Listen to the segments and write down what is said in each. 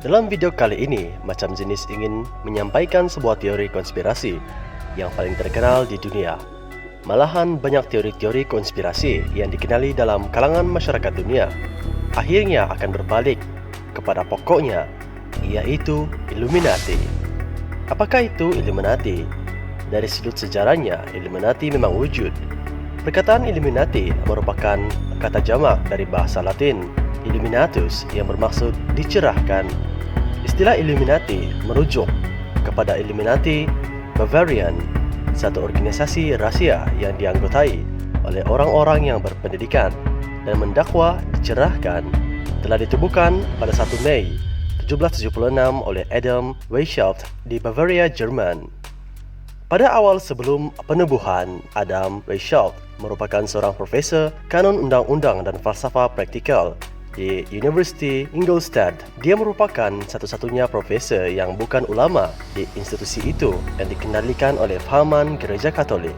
Dalam video kali ini, Macam Jenis ingin menyampaikan sebuah teori konspirasi yang paling terkenal di dunia. Malahan banyak teori-teori konspirasi yang dikenali dalam kalangan masyarakat dunia akhirnya akan berbalik kepada pokoknya, yaitu Illuminati. Apakah itu Illuminati? Dari sudut sejarahnya, Illuminati memang wujud. Perkataan Illuminati merupakan kata jamak dari bahasa Latin Illuminatus yang bermaksud dicerahkan. Istilah Illuminati merujuk kepada Illuminati Bavarian, satu organisasi rahasia yang dianggotai oleh orang-orang yang berpendidikan dan mendakwa dicerahkan. Telah ditubuhkan pada 1 Mei 1776 oleh Adam Weishaupt di Bavaria, Jerman. Pada awal sebelum penubuhan, Adam Weishaupt merupakan seorang profesor kanon undang-undang dan falsafah praktikal di University Ingolstadt. Dia merupakan satu-satunya profesor yang bukan ulama di institusi itu dan dikendalikan oleh fahaman Gereja Katolik.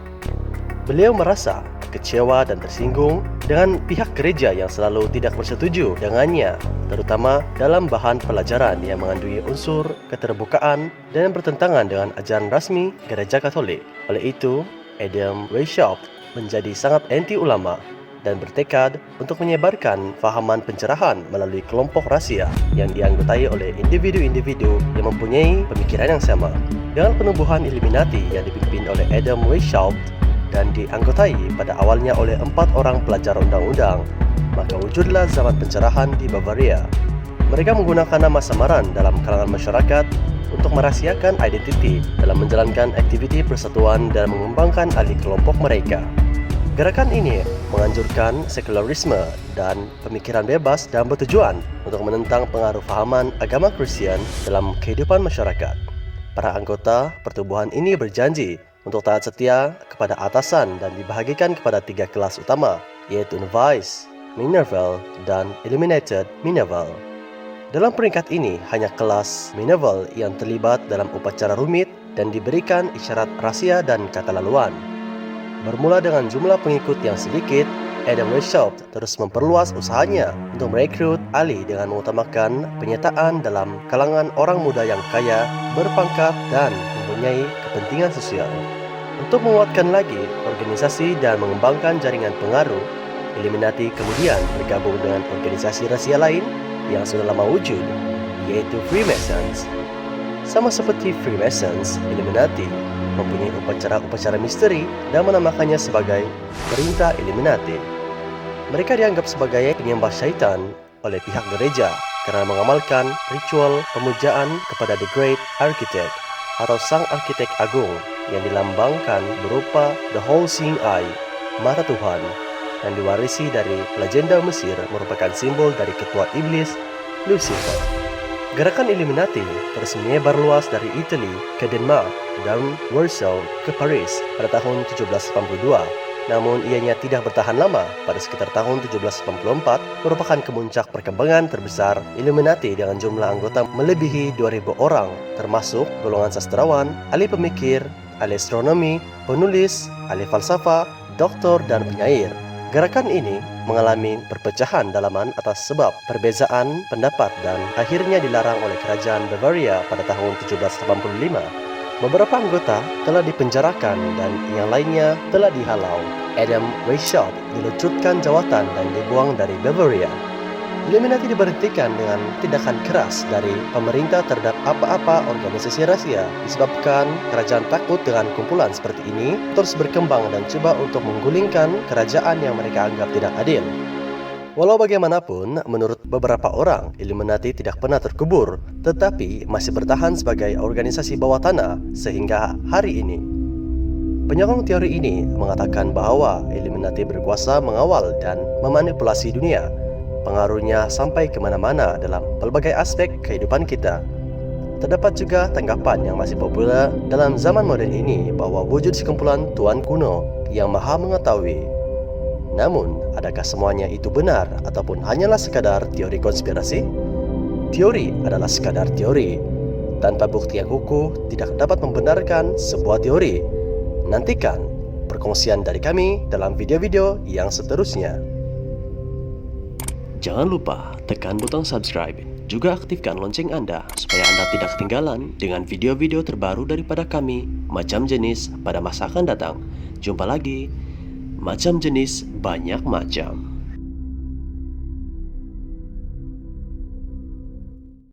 Beliau merasa kecewa dan tersinggung dengan pihak gereja yang selalu tidak bersetuju dengannya, terutama dalam bahan pelajaran yang mengandungi unsur keterbukaan dan bertentangan dengan ajaran rasmi Gereja Katolik. Oleh itu, Adam Weishaupt menjadi sangat anti ulama dan bertekad untuk menyebarkan fahaman pencerahan melalui kelompok rahasia yang dianggotai oleh individu-individu yang mempunyai pemikiran yang sama. Dengan penubuhan Illuminati yang dipimpin oleh Adam Weishaupt dan dianggotai pada awalnya oleh 4 orang pelajar undang-undang, maka wujudlah zaman pencerahan di Bavaria. Mereka menggunakan nama samaran dalam kalangan masyarakat untuk merahasiakan identiti dalam menjalankan aktiviti persatuan dan mengembangkan ahli kelompok mereka. Gerakan ini menganjurkan sekularisme dan pemikiran bebas dan bertujuan untuk menentang pengaruh fahaman agama Kristen dalam kehidupan masyarakat. Para anggota pertubuhan ini berjanji untuk taat setia kepada atasan dan dibahagikan kepada 3 kelas utama, yaitu Novice, Minerval, dan Illuminated Minerval. Dalam peringkat ini, hanya kelas Minerval yang terlibat dalam upacara rumit dan diberikan isyarat rahasia dan kata laluan. Bermula dengan jumlah pengikut yang sedikit, Adam Weishaupt terus memperluas usahanya untuk merekrut ahli dengan mengutamakan penyataan dalam kalangan orang muda yang kaya, berpangkat, dan mempunyai kepentingan sosial. Untuk menguatkan lagi organisasi dan mengembangkan jaringan pengaruh, Illuminati kemudian bergabung dengan organisasi rahasia lain yang sudah lama wujud, yaitu Freemasons. Sama seperti Freemasons, Illuminati mempunyai upacara-upacara misteri dan menamakannya sebagai Perintah Illuminati. Mereka dianggap sebagai penyembah syaitan oleh pihak gereja karena mengamalkan ritual pemujaan kepada The Great Architect atau Sang Arsitek Agung yang dilambangkan berupa The Whole Seeing Eye, mata Tuhan, yang diwarisi dari legenda Mesir merupakan simbol dari ketua iblis Lucifer. Gerakan Illuminati terus menyebar luas dari Italia ke Denmark dan Warsaw ke Paris pada tahun 1782. Namun ianya tidak bertahan lama. Pada sekitar tahun 1784 merupakan kemuncak perkembangan terbesar Illuminati dengan jumlah anggota melebihi 2.000 orang, termasuk golongan sastrawan, ahli pemikir, ahli astronomi, penulis, ahli falsafah, doktor, dan penyair. Gerakan ini mengalami perpecahan dalaman atas sebab perbezaan pendapat dan akhirnya dilarang oleh kerajaan Bavaria pada tahun 1785. Beberapa anggota telah dipenjarakan dan yang lainnya telah dihalau. Adam Weishaupt dilucutkan jawatan dan dibuang dari Bavaria. Illuminati diberhentikan dengan tindakan keras dari pemerintah terhadap apa-apa organisasi rahasia disebabkan kerajaan takut dengan kumpulan seperti ini terus berkembang dan coba untuk menggulingkan kerajaan yang mereka anggap tidak adil. Walau bagaimanapun, menurut beberapa orang, Illuminati tidak pernah terkubur, tetapi masih bertahan sebagai organisasi bawah tanah sehingga hari ini. Penyokong teori ini mengatakan bahwa Illuminati berkuasa mengawal dan memanipulasi dunia. Pengaruhnya sampai kemana-mana dalam pelbagai aspek kehidupan kita. Terdapat juga tanggapan yang masih populer dalam zaman moden ini bahwa wujud sekumpulan tuan kuno yang maha mengetahui. Namun, adakah semuanya itu benar ataupun hanyalah sekadar teori konspirasi? Teori adalah sekadar teori. Tanpa bukti yang kukuh tidak dapat membenarkan sebuah teori. Nantikan perkongsian dari kami dalam video-video yang seterusnya. Jangan lupa tekan butang subscribe Juga aktifkan lonceng Anda supaya Anda tidak ketinggalan dengan video-video terbaru daripada kami, Macam Jenis, pada masa akan datang. Jumpa lagi, Macam Jenis banyak macam.